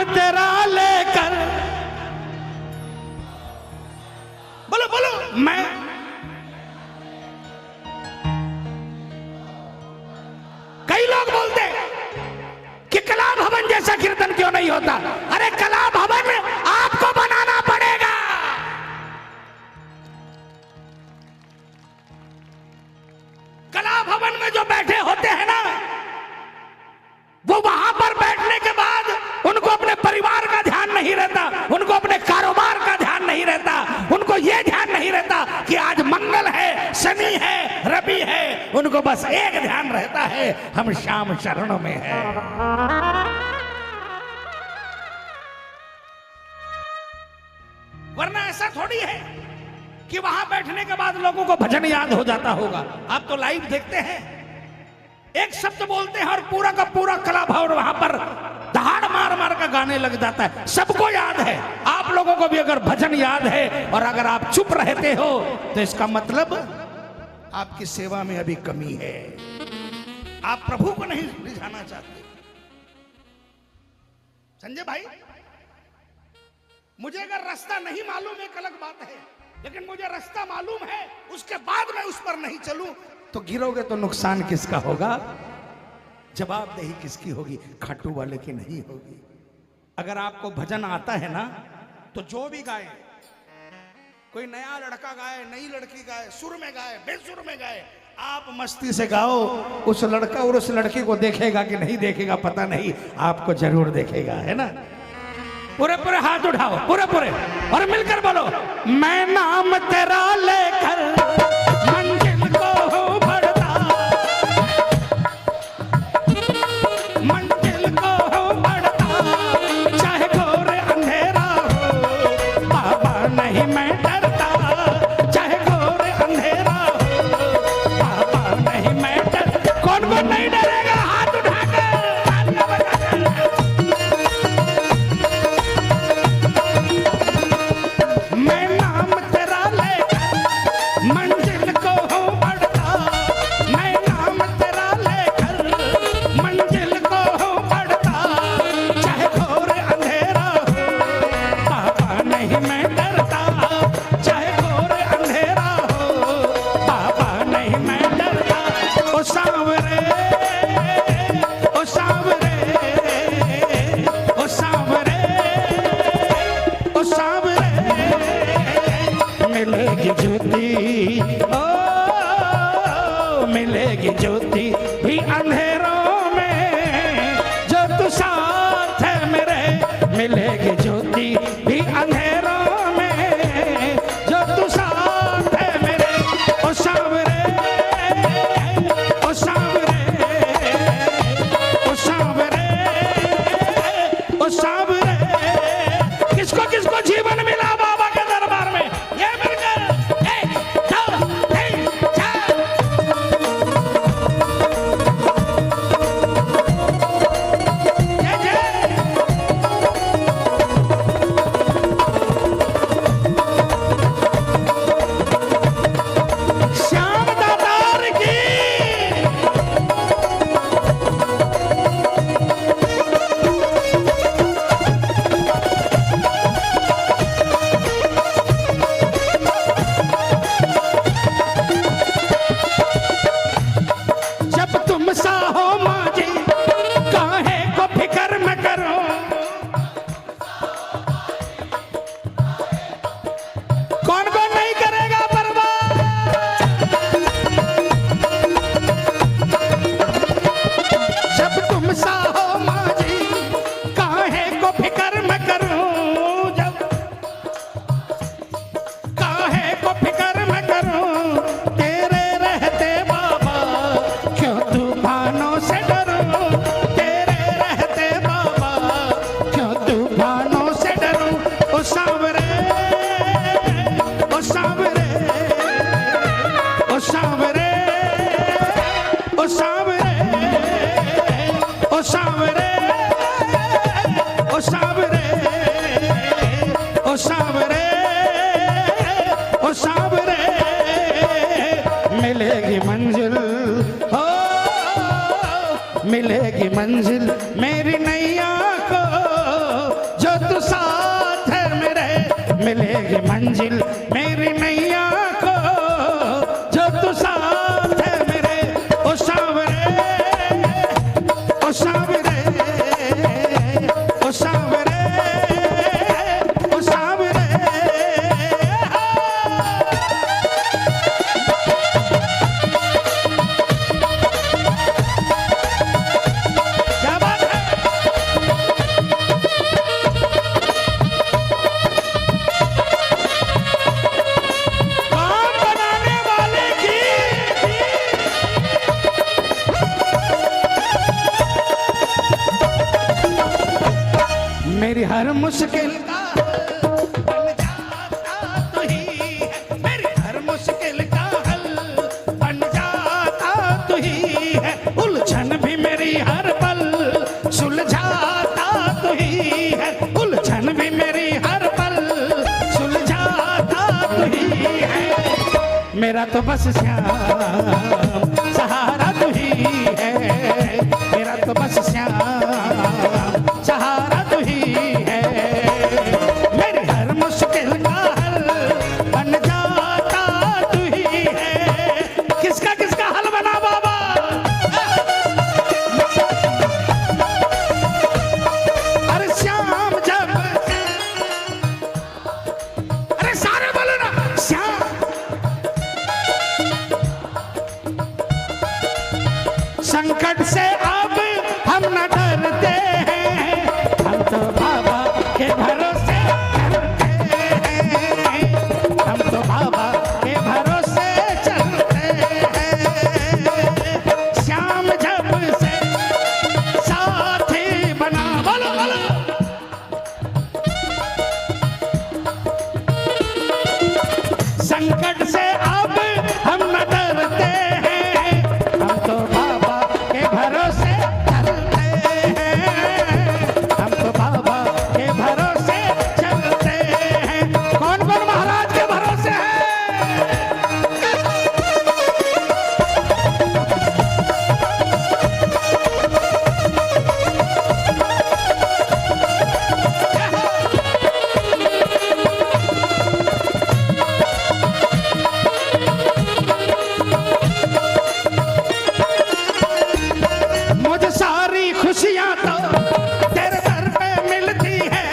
तेरा लेकर, बोलो बोलो, मैं कई लोग बोलते कि कला भवन जैसा कीर्तन क्यों नहीं होता। अरे कला भवन आपको बनाना पड़ेगा। कला भवन में जो बैठे होते हैं ना, वो वहां पर बैठने के बाद उनको अपने परिवार का ध्यान नहीं रहता, उनको अपने कारोबार का ध्यान नहीं रहता, उनको यह ध्यान नहीं रहता कि आज मंगल है, शनि है, रवि है। उनको बस एक ध्यान रहता है, हम श्याम चरणों में हैं। वरना ऐसा थोड़ी है कि वहां बैठने के बाद लोगों को भजन याद हो जाता होगा। आप तो लाइव देखते हैं, एक शब्द बोलते हैं और पूरा का पूरा कला भवन वहां पर दहाड़ मार मार का गाने लग जाता है। सबको याद है। आप लोगों को भी अगर भजन याद है और अगर आप चुप रहते हो तो इसका मतलब आपकी सेवा में अभी कमी है, आप प्रभु को नहीं रिझाना चाहते। संजय भाई, मुझे अगर रास्ता नहीं मालूम एक अलग बात है, लेकिन मुझे रास्ता मालूम है, उसके बाद मैं उस पर नहीं चलूं तो गिरोगे तो नुकसान किसका होगा, जवाबदेही किसकी होगी? खाटू वाले की नहीं होगी। अगर आपको भजन आता है ना, तो जो भी गाए, कोई नया लड़का गाए, नई लड़की गाए, सुर में गाए, बेसुर में गाए, आप मस्ती से गाओ। उस लड़का और उस लड़की को देखेगा कि नहीं देखेगा पता नहीं, आपको जरूर देखेगा, है ना। पूरे पूरे हाथ उठाओ, पूरे पूरे, और मिलकर बोलो, मैं नाम तेरा लेकर मंजिल को हूँ बढ़ता, मंजिल को हूँ बढ़ता, चाहे घोर अंधेरा हो, बाबा नहीं मैं डरता, चाहे घोर अंधेरा हो, बाबा नहीं मैं डरता। कौन कौन नहीं डरेगा? हाथ उठाकर, तालियां बजाकर। मैं नाम तेरा लेकर मंजिल को हूँ बढ़ता, मैं नाम तेरा लेकर मंजिल को हूँ बढ़ता, चाहे घोर अंधेरा हो, बाबा नहीं मैं डरता, चाहे घोर अंधेरा हो, बाबा नहीं मैं डरता। ओ सांवरे, ओ सांवरे, ओ सांवरे, ओ सांवरे, मिलेगी ज्योति, ओ मिलेगी ज्योति भी अंधेरों में, जो तू साथ है मेरे, मिलेगी ज्योति भी अंधेरों में, जो तू साथ है मेरे। ओ सांवरे, ओ सांवरे, ओ सांवरे, ओ सांवरे। किसको किसको जीवन मिला बाबा के दरबार में? ये मिलकर 1 2 3 4। जय जय। श्याम दातार की। जब तुम सा हो माजी, काहे को फिकर न करो, कौन कौन नहीं करेगा परवाह? जब तुम सा हो माजी, काहे को फिकर न करो, जब काहे को फिकर न करो, तेरे रहते बाबा क्यों तूफानों से डरो, तेरे रहते बाबा क्यों तूफानों से डरो। ओ सांवरे, ओ सांवरे, ओ सांवरे, ओ सांवरे, ओ सांवरे, ओ सांवरे, ओ सांवरे, ओ सांवरे। मिलेगी मंजिल, ओ मिलेगी मंजिल मेरी नैया को, मिलेगी मंजिल मेरी नैया को, जो तू साथ है मेरे ओ सांवरे, ओ सांवरे, ओ सांवरे, ओ सांवरे। क्या बात है। काम बनाने वाले की मेरी हर मुश्किल का बन जाता तो ही है, मेरी हर मुश्किल का हल बन जाता तो ही है, उलझन भी मेरी हर पल सुलझाता तो ही है, उलझन भी मेरी हर पल सुलझाता तो ही है, मेरा तो बस श्याम सहारा तू ही है, मेरा तो बस श्याम सहारा तू ही है, मेरी हर मुश्किल का हल बन जाता तू ही है। किसका किसका हल बना बाबा? अरे श्याम जब, अरे सारे बोलो ना श्याम, संकट से अब हम न डरते हैं, हम तो बाबा के भरोसे चलते हैं, हम तो बाबा के भरोसे चलते हैं, श्याम जब से साथी बना, बोलो बोलो, संकट से अब हम न डरते हैं, हम तो बाबा के भरोसे चलते हैं, हम तो बाबा के भरोसे चलते हैं। कौन कौन महाराज के भरोसे है? मुझे सारी खुशियां तो तेरे दर पे मिलती है,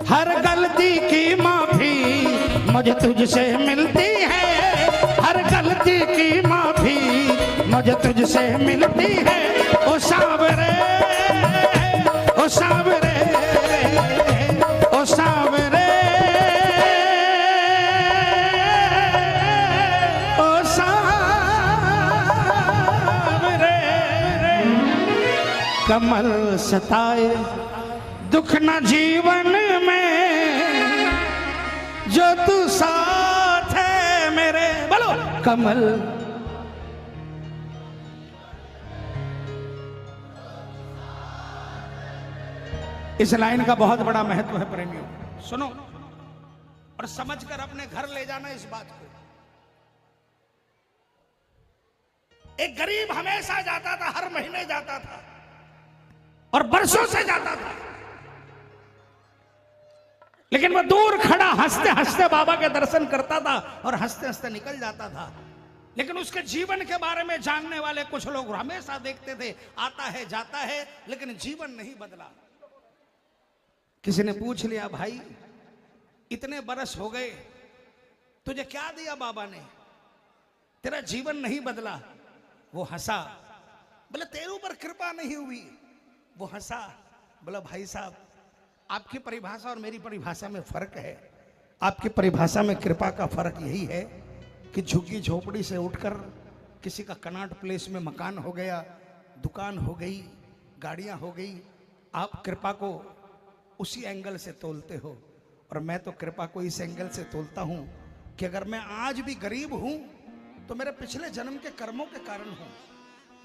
हर गलती की माफी मुझे तुझसे मिलती है, हर गलती की माफी मुझे तुझसे मिलती है, ओ सांवरे, ओ सांवरे, ओ सांवरे, ओ सांवरे। कमल सताए दुख न जीवन में, जो तू साथ है मेरे, बोलो कमल। इस लाइन का बहुत बड़ा महत्व है प्रेमियों, सुनो और समझकर अपने घर ले जाना इस बात को। एक गरीब हमेशा जाता था, हर महीने जाता था और बरसों से जाता था, लेकिन वो दूर खड़ा हंसते हंसते बाबा के दर्शन करता था और हंसते हंसते निकल जाता था, लेकिन उसके जीवन के बारे में जानने वाले कुछ लोग हमेशा देखते थे, आता है जाता है लेकिन जीवन नहीं बदला। किसी ने पूछ लिया, भाई इतने बरस हो गए, तुझे क्या दिया बाबा ने, तेरा जीवन नहीं बदला? वो हंसा, बोले तेरे ऊपर कृपा नहीं हुई। वो हंसा, बोला भाई साहब आपकी परिभाषा और मेरी परिभाषा में फर्क है। आपकी परिभाषा में कृपा का फर्क यही है कि झुग्गी झोपड़ी से उठकर किसी का कनाट प्लेस में मकान हो गया, दुकान हो गई, गाड़ियां हो गई। आप कृपा को उसी एंगल से तोलते हो और मैं तो कृपा को इस एंगल से तोलता हूं कि अगर मैं आज भी गरीब हूं तो मेरे पिछले जन्म के कर्मों के कारण हूं।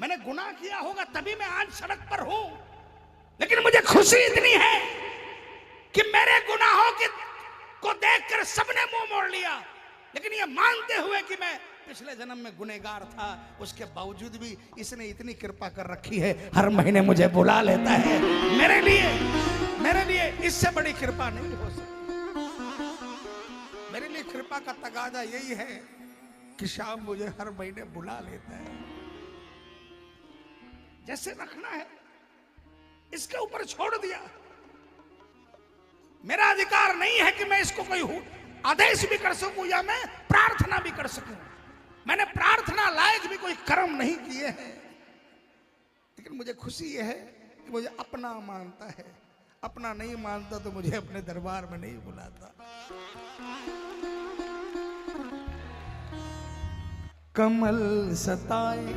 मैंने गुनाह किया होगा तभी मैं आज सड़क पर हूं, लेकिन मुझे खुशी इतनी है कि मेरे गुनाहों को देखकर सबने मुंह मोड़ लिया, लेकिन ये मानते हुए कि मैं पिछले जन्म में गुनहगार था, उसके बावजूद भी इसने इतनी कृपा कर रखी है, हर महीने मुझे बुला लेता है। मेरे लिए इससे बड़ी कृपा नहीं हो सकती। मेरे लिए कृपा का तगादा यही है कि शाम मुझे हर महीने बुला लेता है। जैसे रखना है इसके ऊपर छोड़ दिया। मेरा अधिकार नहीं है कि मैं इसको कोई आदेश भी कर सकूं या मैं प्रार्थना भी कर सकूं। मैंने प्रार्थना लायक भी कोई कर्म नहीं किए हैं, लेकिन मुझे खुशी यह है कि मुझे अपना मानता है। अपना नहीं मानता तो मुझे अपने दरबार में नहीं बुलाता। कमल सताए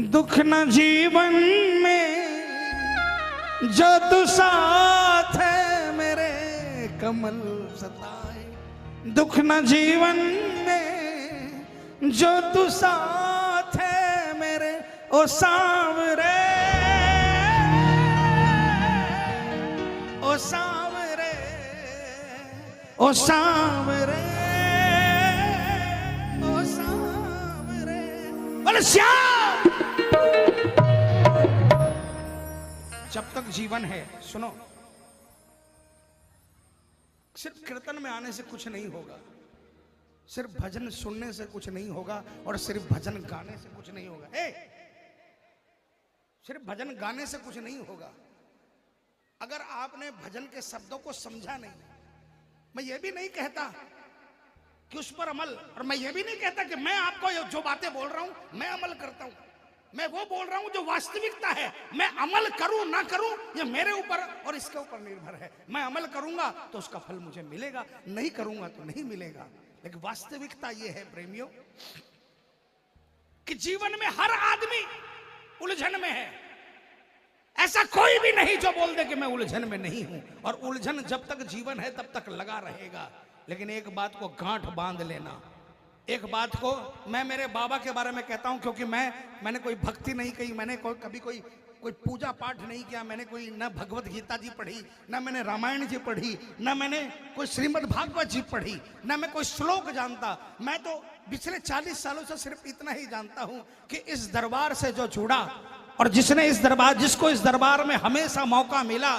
दुख न जीवन में, जो तू साथ है मेरे। कमल सताए दुख न जीवन में, जो तू साथ है मेरे। ओ सांवरे, ओ सांवरे, ओ सांवरे, ओ सांवरे। बोले श्याम। जब तक जीवन है, सुनो, सिर्फ कीर्तन में आने से कुछ नहीं होगा, सिर्फ भजन सुनने से कुछ नहीं होगा, और सिर्फ भजन गाने से कुछ नहीं होगा। सिर्फ भजन गाने से कुछ नहीं होगा अगर आपने भजन के शब्दों को समझा नहीं। मैं ये भी नहीं कहता कि उस पर अमल, और मैं ये भी नहीं कहता कि मैं आपको जो बातें बोल रहा हूं मैं अमल करता हूं। मैं वो बोल रहा हूं जो वास्तविकता है। मैं अमल करूं ना करूं ये मेरे ऊपर और इसके ऊपर निर्भर है। मैं अमल करूंगा तो उसका फल मुझे मिलेगा, नहीं करूंगा तो नहीं मिलेगा। लेकिन वास्तविकता ये है प्रेमियों कि जीवन में हर आदमी उलझन में है। ऐसा कोई भी नहीं जो बोल दे कि मैं उलझन में नहीं हूं। और उलझन जब तक जीवन है तब तक लगा रहेगा। लेकिन एक बात को गांठ बांध लेना, एक बात को मैं मेरे बाबा के बारे में कहता हूं क्योंकि मैंने कोई भक्ति नहीं की, मैंने कभी कोई पूजा पाठ नहीं किया। मैंने कोई न भगवत गीता जी पढ़ी, न मैंने रामायण जी पढ़ी, न मैंने कोई श्रीमद् भागवत जी पढ़ी, न मैं कोई श्लोक जानता। मैं तो पिछले 40 सालों से सिर्फ इतना ही जानता हूं कि इस दरबार से जो जुड़ा और जिसको इस दरबार में हमेशा मौका मिला,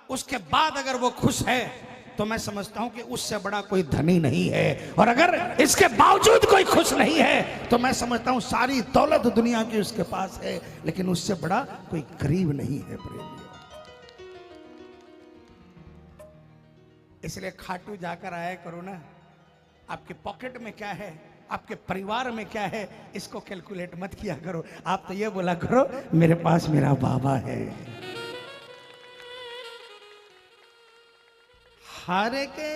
उसके बाद अगर वो खुश है तो मैं समझता हूं कि उससे बड़ा कोई धनी नहीं है। और अगर इसके बावजूद कोई खुश नहीं है तो मैं समझता हूं सारी दौलत दुनिया की उसके पास है, लेकिन उससे बड़ा कोई गरीब नहीं है प्रेमियों। इसलिए खाटू जाकर आया करो ना। आपके पॉकेट में क्या है, आपके परिवार में क्या है, इसको कैलकुलेट मत किया करो। आप तो ये बोला करो मेरे पास मेरा बाबा है। हारे के